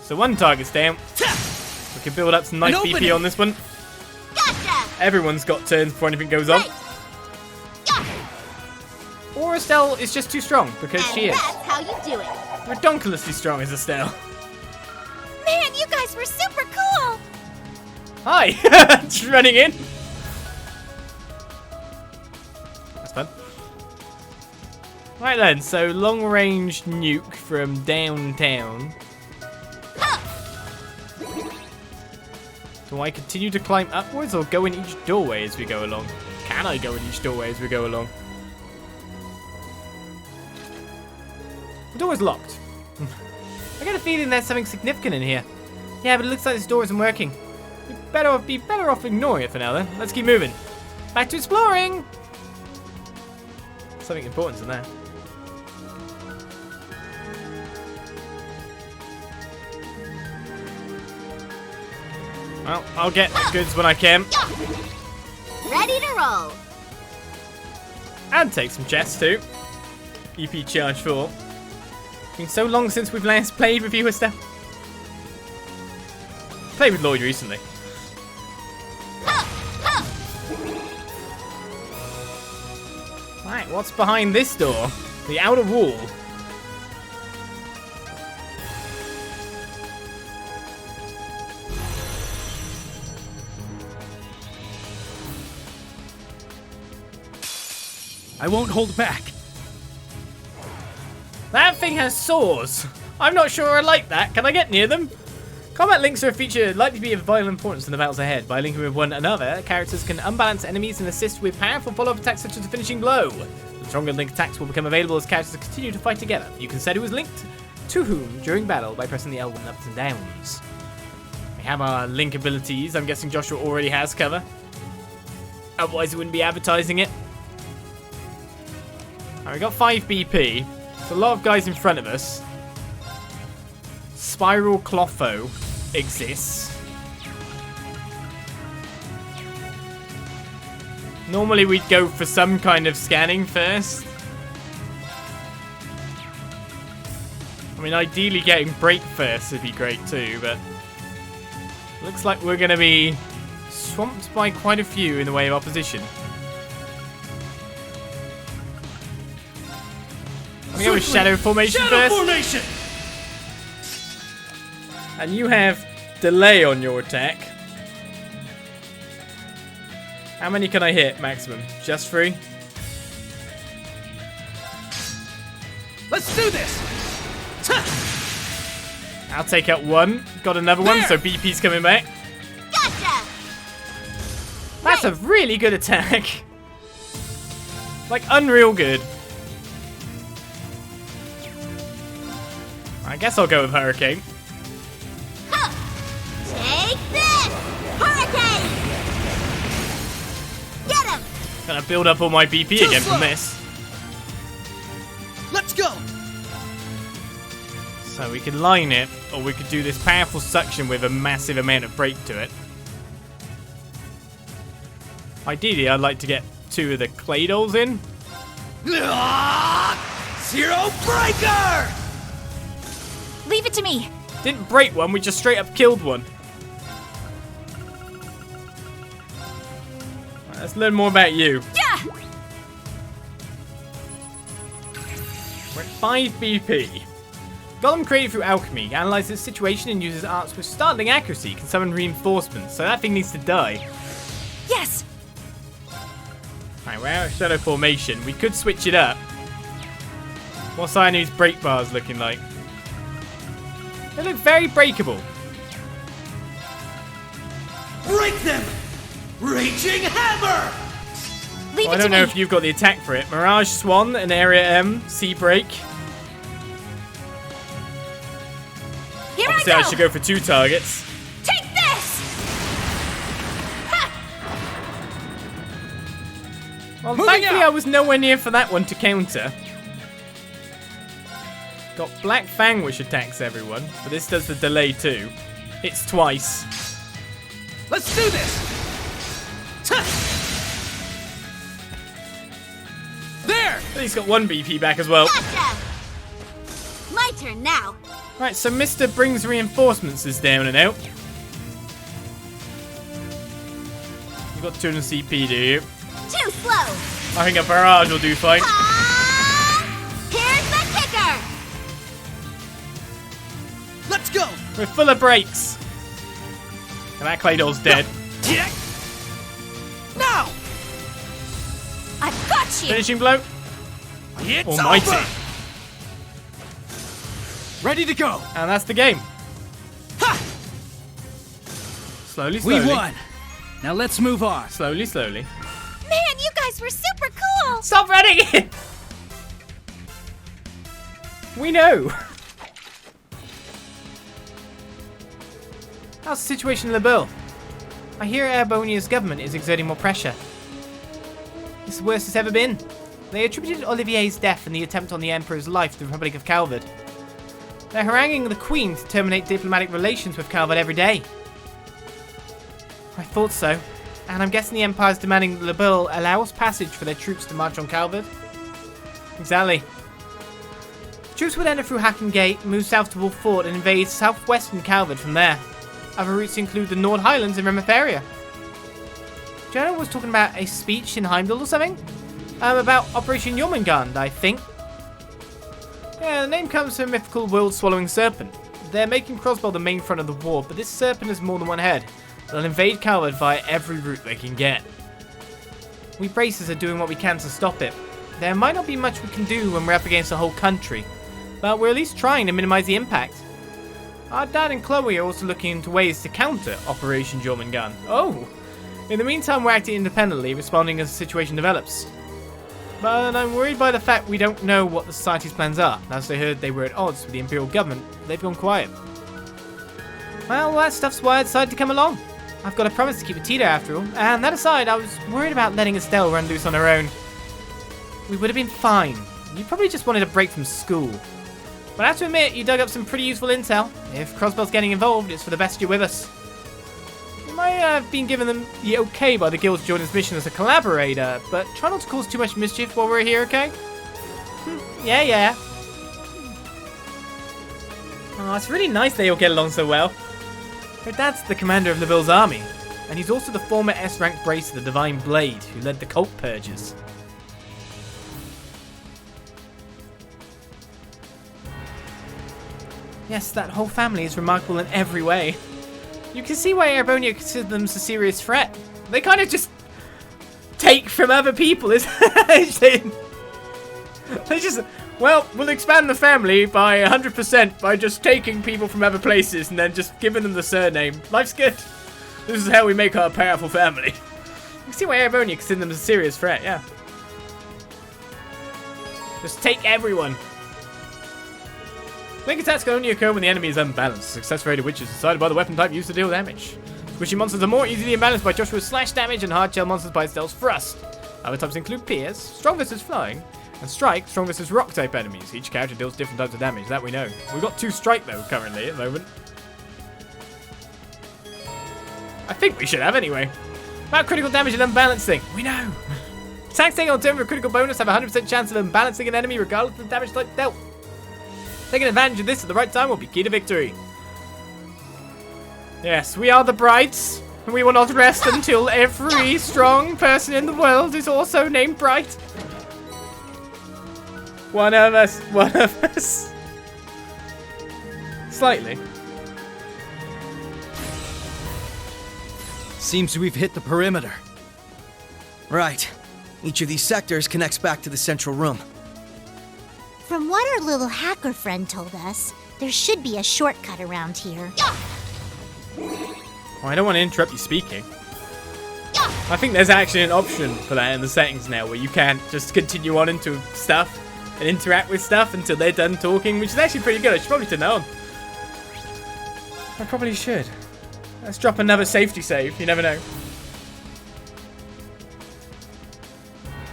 So one target's down. We can build up some nice BP on this one. Gotcha! Everyone's got turns before anything goes on. Right. Or Estelle is just too strong, because she is. That's how you do it. Redonkulously strong is Estelle. Man, you guys were super cool! Hi! Just running in. That's fun. Right then, so long range nuke from downtown. Do I continue to climb upwards or go in each doorway as we go along? Can I go in each doorway as we go along? The door is locked. I get a feeling there's something significant in here. Yeah, but it looks like this door isn't working. We'd be better off ignoring it for now then. Let's keep moving. Back to exploring! Something important in there. Well, I'll get the goods when I can. Ready to roll. And take some chests too. EP charge 4. It's been so long since we've last played with you, Estelle. Played with Lloyd recently. Right, what's behind this door? The outer wall. I won't hold back. That thing has saws. I'm not sure I like that. Can I get near them? Combat links are a feature likely to be of vital importance in the battles ahead. By linking with one another, characters can unbalance enemies and assist with powerful follow-up attacks such as the finishing blow. The stronger link attacks will become available as characters continue to fight together. You can set who is linked to whom during battle by pressing the L1 ups and downs. We have our link abilities. I'm guessing Joshua already has cover. Otherwise he wouldn't be advertising it. Alright, we got 5 BP. There's a lot of guys in front of us. Spiral Clotho exists. Normally we'd go for some kind of scanning first. I mean, ideally getting break first would be great too, but looks like we're going to be swamped by quite a few in the way of opposition. I'm going to go with Shadow Formation first. Formation! And you have delay on your attack. How many can I hit maximum? Just 3? Let's do this! I'll take out 1. Got another one, so BP's coming back. Gotcha! That's a really good attack. Like, unreal good. I guess I'll go with Hurricane. Take this! Hurricane! Get him! Gonna build up all my BP again from this. Let's go! So we can line it, or we could do this powerful suction with a massive amount of break to it. Ideally, I'd like to get 2 of the Claydolls in. Zero Breaker! Leave it to me. Didn't break one, we just straight up killed one. Right, let's learn more about you. Yeah! We're at 5 BP. Golem created through alchemy, analyzes the situation and uses arts with startling accuracy, can summon reinforcements, so that thing needs to die. Yes! Right, we're out of Shadow Formation. We could switch it up. What's our enemy's break bars looking like? They look very breakable. Break them! Raging Hammer! Leave I it don't to know me. if you've got the attack for it. Mirage Swan and Area M, Sea Break. Here Obviously, I I go. should go for 2 targets. Take this! Well, Moving thankfully, out. I was nowhere near for that one to counter. Got Black Fang, which attacks everyone, but this does the delay too. Hits twice. Let's do this! There! But he's got 1 BP back as well. Gotcha! My turn now. Right, so Mr. Brings Reinforcements is down and out. You've got 200 CP, do you? Too slow. I think a barrage will do fine. Here's the kicker. Let's go! We're full of breaks. And that Claydoll's dead. Yeah. Now! I've got you. Finishing blow. It's Almighty. over! Ready to go. And that's the game. Ha! Slowly, slowly. We won. Now let's move on. Slowly, slowly. Man, you guys were super cool. Stop running! We know. How's the situation in the Bill? I hear Erebonia's government is exerting more pressure. It's the worst it's ever been. They attributed Olivier's death and the attempt on the Emperor's life to the Republic of Calvard. They're haranguing the Queen to terminate diplomatic relations with Calvard every day. I thought so, and I'm guessing the Empire's demanding that the Bill allow us passage for their troops to march on Calvard. Exactly. Troops would enter through Hacken Gate, move south to Wolf Fort, and invade southwestern Calvard from there. Other routes include the Nord Highlands and Remetheria. General was talking about a speech in Heimdall or something? About Operation Jormungand, I think. Yeah, the name comes from a mythical world-swallowing serpent. They're making Crossbell the main front of the war, but this serpent has more than one head. They'll invade Calvard via every route they can get. We Bracers are doing what we can to stop it. There might not be much we can do when we're up against the whole country, but we're at least trying to minimize the impact. Our dad and Chloe are also looking into ways to counter Operation Jormungand. Oh! In the meantime, we're acting independently, responding as the situation develops. But I'm worried by the fact we don't know what the Society's plans are. As they heard they were at odds with the Imperial government, they've gone quiet. Well, that stuff's why I decided to come along. I've got a promise to keep with Tita after all, and that aside, I was worried about letting Estelle run loose on her own. We would have been fine. You probably just wanted a break from school. But I have to admit, you dug up some pretty useful intel. If Crossbell's getting involved, it's for the best you're with us. You might have been given them the okay by the guild to join this mission as a collaborator, but try not to cause too much mischief while we're here, okay? Yeah. Oh, it's really nice they all get along so well. Her dad's the commander of Nabill's army, and he's also the former S-rank Bracer, the Divine Blade, who led the cult purges. Yes, that whole family is remarkable in every way. You can see why Erebonia considers them a serious threat. They kind of just take from other people. They just, well, we'll expand the family by 100% by just taking people from other places and then just giving them the surname. Life's good. This is how we make our powerful family. You can see why Erebonia considers them a serious threat, yeah. Just take everyone. Link attacks can only occur when the enemy is unbalanced. Success rate of which is decided by the weapon type used to deal damage. Squishy monsters are more easily imbalanced by Joshua's slash damage, and hard shell monsters by Estelle's thrust. Other types include Pierce, strong versus flying, and Strike, strong versus rock type enemies. Each character deals different types of damage, that we know. We've got 2 Strike though currently at the moment. I think we should have anyway. About critical damage and unbalancing, we know. Attacks taken on turn with a critical bonus have a 100% chance of unbalancing an enemy regardless of the damage type dealt. Taking advantage of this at the right time will be key to victory. Yes, we are the Brights, and we will not rest until every strong person in the world is also named Bright. One of us. Slightly. Seems we've hit the perimeter. Right. Each of these sectors connects back to the central room. From what our little hacker friend told us, there should be a shortcut around here. Oh, I don't want to interrupt you speaking. I think there's actually an option for that in the settings now where you can just continue on into stuff and interact with stuff until they're done talking, which is actually pretty good. I should probably turn that on. I probably should. Let's drop another safety save. You never know.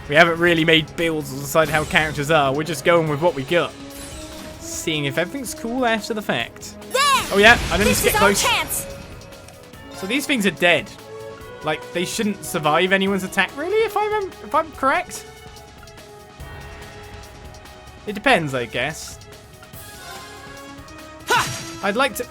We haven't really made builds or decided how characters are. We're just going with what we got. Seeing if everything's cool after the fact. There! Oh yeah, I don't need to get close. This is our chance! So these things are dead. Like, they shouldn't survive anyone's attack, really, if I'm correct? It depends, I guess. Ha! I'd like to...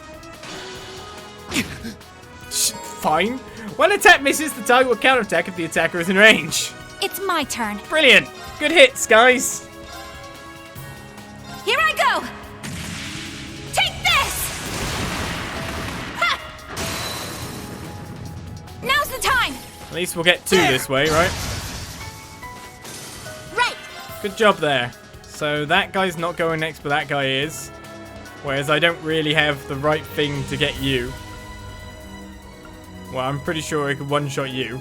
Fine. When attack misses, the target will counterattack if the attacker is in range. It's my turn. Brilliant. Good hits, guys. Here I go! Take this! Ha! Now's the time! At least we'll get 2 this way, right? Right! Good job there. So that guy's not going next, but that guy is. Whereas I don't really have the right thing to get you. Well, I'm pretty sure I could one-shot you.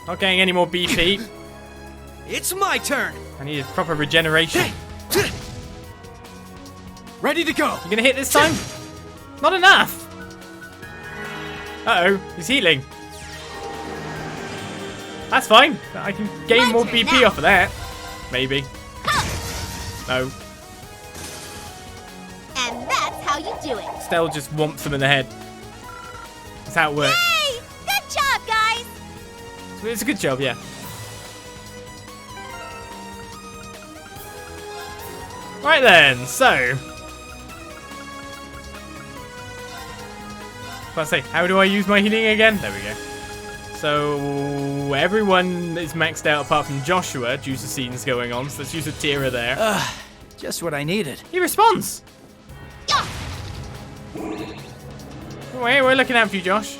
Not getting any more BP. It's my turn. I need proper regeneration. Ready to go. You gonna hit this time? Not enough. Uh-oh, he's healing. That's fine. I can gain more BP off of that. Maybe. No. And that's how you do it. Stell just whomps him in the head. That's how it works. Hey! Good job, guys! It's a good job, yeah. Right then, so. Let's say, how do I use my healing again? There we go. So everyone is maxed out apart from Joshua due to scenes going on. So let's use a Tira there. Just what I needed. He responds. Wait, we're looking out for you, Josh.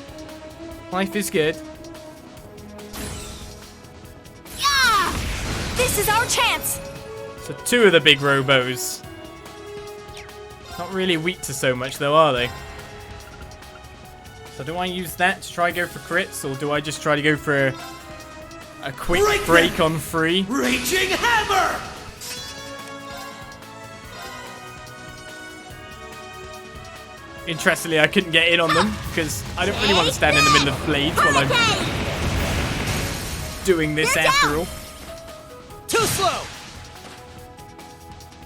Life is good. Yeah! This is our chance. So 2 of the big robos. Not really weak to so much though, are they? So do I use that to try go for crits, or do I just try to go for a quick break on 3? Raging hammer! Interestingly, I couldn't get in on them because I don't really want to stand in the middle of blades while I'm doing this after all. Too slow.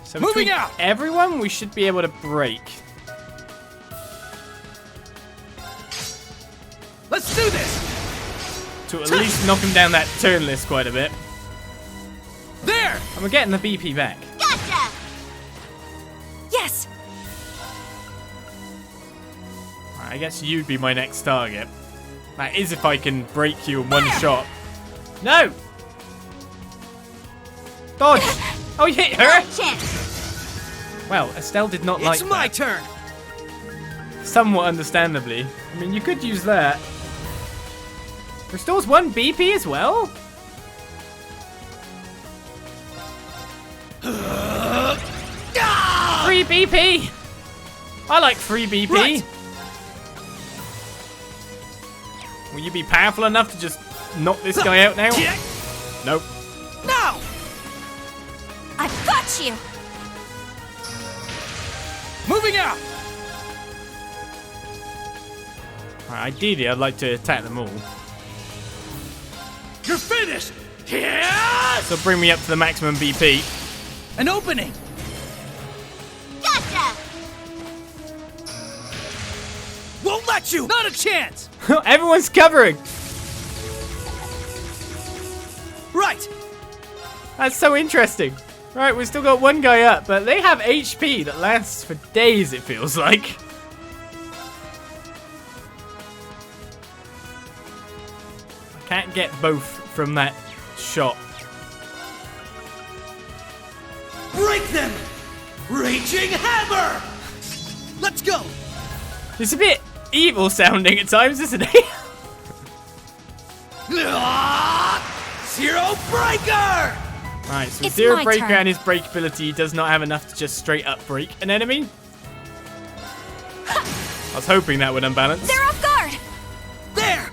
So moving out. Everyone, we should be able to break. Let's do this. To at least knock him down that turn list quite a bit. There. And we're getting the BP back. Gotcha. Yes. I guess you'd be my next target. That is if I can break you in one shot. No! Dodge! Oh, you hit her! Well, Estelle did not like that. It's my turn! Somewhat understandably. I mean, you could use that. Restores 1 BP as well? 3 BP! I like 3 BP. Right. Will you be powerful enough to just knock this guy out now? Nope. No! I've got you! Moving out! Right, ideally, I'd like to attack them all. You're finished! Yeah! So bring me up to the maximum BP. An opening! Gotcha! Won't let you! Not a chance! Everyone's covering! Right! That's so interesting. Right, we've still got 1 guy up, but they have HP that lasts for days, it feels like. I can't get both from that shot. Break them! Raging hammer! Let's go! It's a bit evil sounding at times, isn't it? Zero breaker! Right, so It's Zero my Breaker turn. and his breakability does not have enough to just straight up break an enemy. I was hoping that would unbalance. They're off guard! There!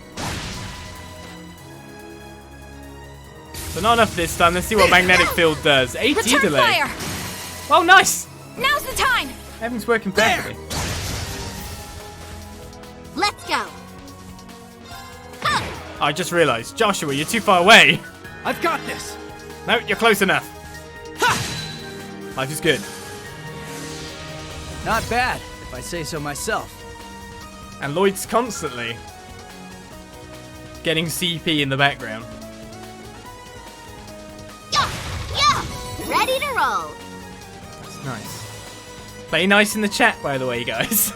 So not enough this time. Let's see what Magnetic Field does. AT Return delay. fire! Oh, nice! Now's the time! Everything's working perfectly. Let's go. I just realised, Joshua, you're too far away. I've got this! No, you're close enough. Ha! Life is good. Not bad, if I say so myself. And Lloyd's constantly getting CP in the background. Yeah, ready to roll. That's nice. Play nice in the chat, by the way, guys.